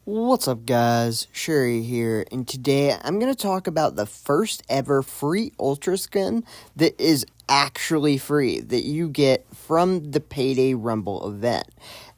What's up guys, Shouri here, and today I'm going to talk about the first ever free Ultra skin that is actually free, that you get from the Payday Rumble event.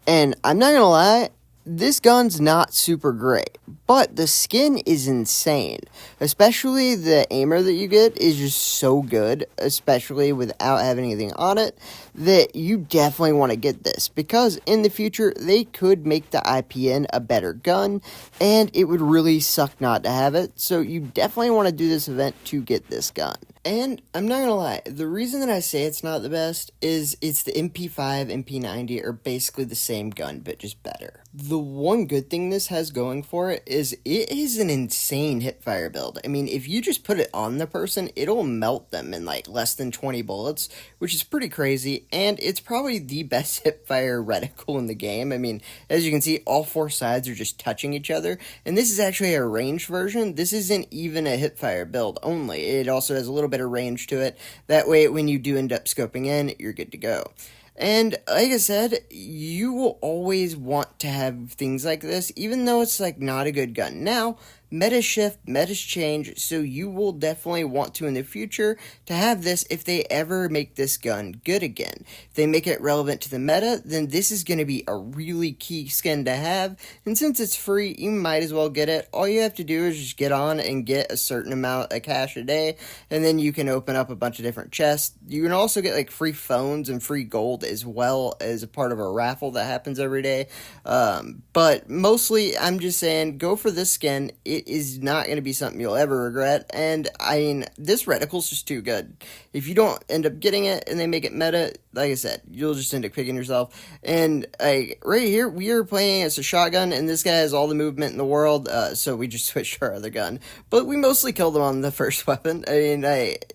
And I'm not going to lie, this gun's not super great, but the skin is insane. Especially the aimer that you get is just so good, especially without having anything on it, that you definitely want to get this, because in the future they could make the IPN a better gun, and it would really suck not to have it, so you definitely want to do this event to get this gun. And I'm not gonna lie, the reason that I say it's not the best is it's the MP5, MP90 are basically the same gun, but just better. The one good thing this has going for it is an insane hipfire build. I mean, if you just put it on the person, it'll melt them in like less than 20 bullets, which is pretty crazy, and it's probably the best hipfire reticle in the game. I mean, as you can see, all four sides are just touching each other, and this is actually a ranged version. This isn't even a hipfire build only. It also has a little bit of range to it. That way, when you do end up scoping in, you're good to go. And like I said, you will always want to have things like this, even though it's like not a good gun. Now, metas shift, metas change, so you will definitely want to in the future to have this if they ever make this gun good again. If they make it relevant to the meta, then this is going to be a really key skin to have, and since it's free, you might as well get it. All you have to do is just get on and get a certain amount of cash a day, and then you can open up a bunch of different chests. You can also get like free phones and free gold as well as a part of a raffle that happens every day. But mostly, I'm just saying, go for this skin. It is not going to be something you'll ever regret, and I mean, this reticle's just too good. If you don't end up getting it and they make it meta, like I said, you'll just end up kicking yourself. And right here, we are playing as a shotgun, and this guy has all the movement in the world, so we just switched to our other gun. But we mostly killed him on the first weapon. I mean,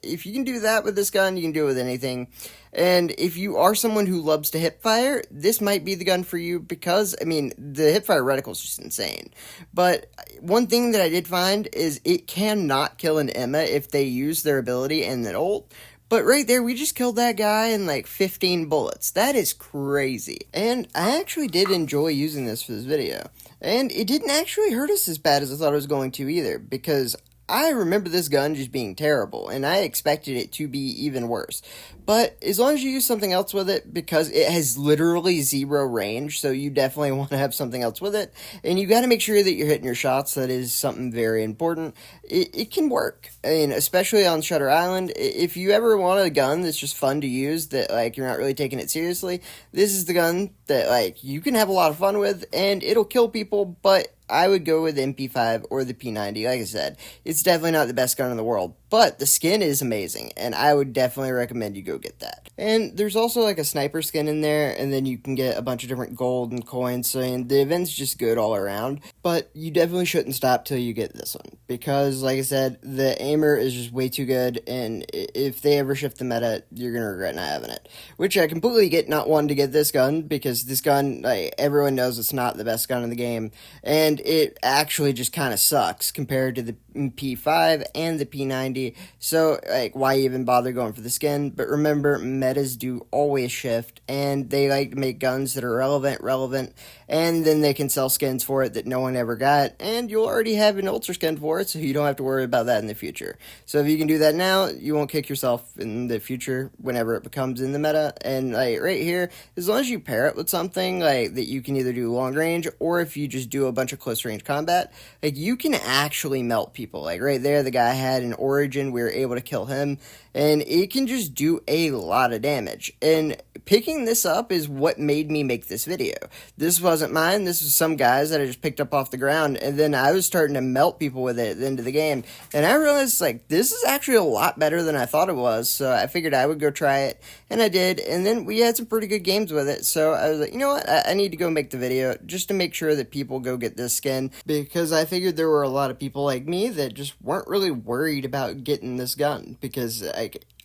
if you can do that with this gun, you can do it with anything. And if you are someone who loves to hipfire, this might be the gun for you, because, I mean, the hipfire reticle is just insane. But one thing that I did find is it cannot kill an Emma if they use their ability and an ult. But right there, we just killed that guy in like 15 bullets. That is crazy. And I actually did enjoy using this for this video. And it didn't actually hurt us as bad as I thought it was going to either, because I remember this gun just being terrible, and I expected it to be even worse. But as long as you use something else with it, because it has literally zero range, so you definitely want to have something else with it, and you got to make sure that you're hitting your shots. That is something very important. It can work. I mean, especially on Shutter Island, if you ever want a gun that's just fun to use, that like you're not really taking it seriously, this is the gun that like you can have a lot of fun with, and it'll kill people, but I would go with the MP5 or the P90. Like I said, it's definitely not the best gun in the world, but the skin is amazing, and I would definitely recommend you go get that. And there's also like a sniper skin in there, and then you can get a bunch of different gold and coins, so the event's just good all around. But you definitely shouldn't stop till you get this one, because like I said, the aimer is just way too good, and if they ever shift the meta, you're gonna regret not having it. Which I completely get not wanting to get this gun, because this gun, like, everyone knows it's not the best gun in the game, and it actually just kind of sucks compared to the P5 and the P90, so like why even bother going for the skin? But remember, metas do always shift, and they like to make guns that are relevant, and then they can sell skins for it that no one ever got, and you'll already have an ultra skin for it, so you don't have to worry about that in the future. So if you can do that now, you won't kick yourself in the future whenever it becomes in the meta. And like right here, as long as you pair it with something like that, you can either do long range, or if you just do a bunch of close range combat, like you can actually melt people. Like right there, the guy had an origin, we were able to kill him, and it can just do a lot of damage. And picking this up is what made me make this video. This wasn't mine, this was some guys that I just picked up off the ground, and then I was starting to melt people with it at the end of the game, and I realized like this is actually a lot better than I thought it was, so I figured I would go try it, and I did, and then we had some pretty good games with it, so I was like, you know what, I need to go make the video just to make sure that people go get this skin, because I figured there were a lot of people like me that just weren't really worried about getting this gun, because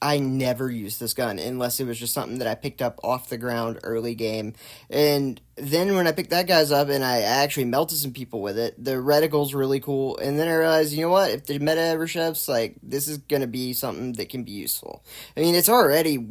I never used this gun unless it was just something that I picked up off the ground early game. And then when I picked that guy's up and I actually melted some people with it, the reticle's really cool. And then I realized, you know what, if the meta ever shifts, like, this is going to be something that can be useful. I mean, it's already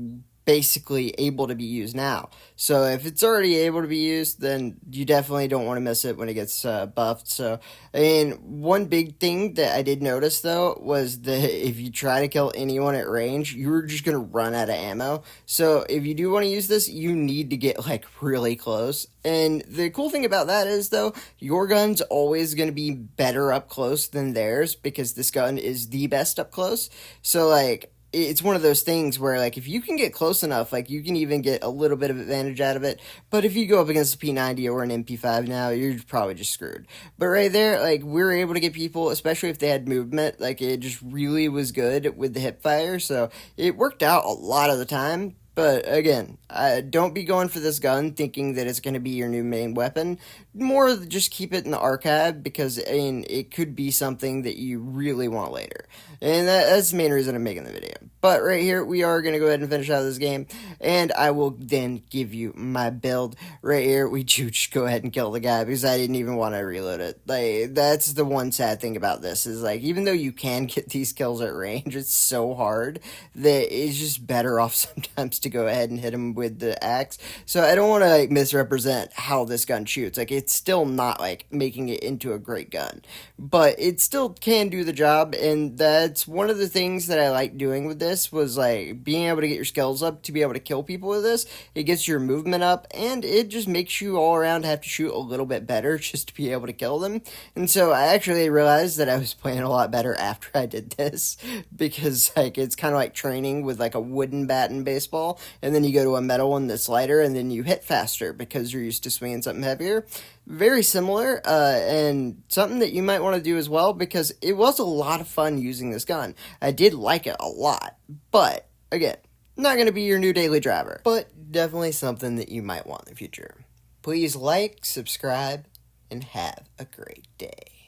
basically able to be used now. So if it's already able to be used, then you definitely don't want to miss it when it gets buffed. So, and one big thing that I did notice though was that if you try to kill anyone at range, you're just gonna run out of ammo. So if you do want to use this, you need to get like really close. And the cool thing about that is though, your gun's always gonna be better up close than theirs because this gun is the best up close. So like, it's one of those things where like if you can get close enough, like you can even get a little bit of advantage out of it. But if you go up against a P90 or an MP5 now, you're probably just screwed. But right there, like we're able to get people, especially if they had movement, like it just really was good with the hip fire. So it worked out a lot of the time. But again, don't be going for this gun thinking that it's going to be your new main weapon. More just keep it in the archive because I mean, it could be something that you really want later. And that's the main reason I'm making the video. But right here, we are going to go ahead and finish out this game. And I will then give you my build. Right here, we just go ahead and kill the guy because I didn't even want to reload it. Like, that's the one sad thing about this is like, even though you can get these kills at range, it's so hard that it's just better off sometimes to go ahead and hit him with the axe. So I don't want to like misrepresent how this gun shoots. Like, it's still not like making it into a great gun, but it still can do the job. And that's one of the things that I like doing with this was like being able to get your skills up to be able to kill people with this. It gets your movement up and it just makes you all around have to shoot a little bit better just to be able to kill them. And so I actually realized that I was playing a lot better after I did this because like it's kind of like training with like a wooden bat in baseball, and then you go to a metal one that's lighter and then you hit faster because you're used to swinging something heavier. Very similar, and something that you might want to do as well because it was a lot of fun using this gun. I did like it a lot, but again, not going to be your new daily driver, but definitely something that you might want in the future. Please like, subscribe, and have a great day.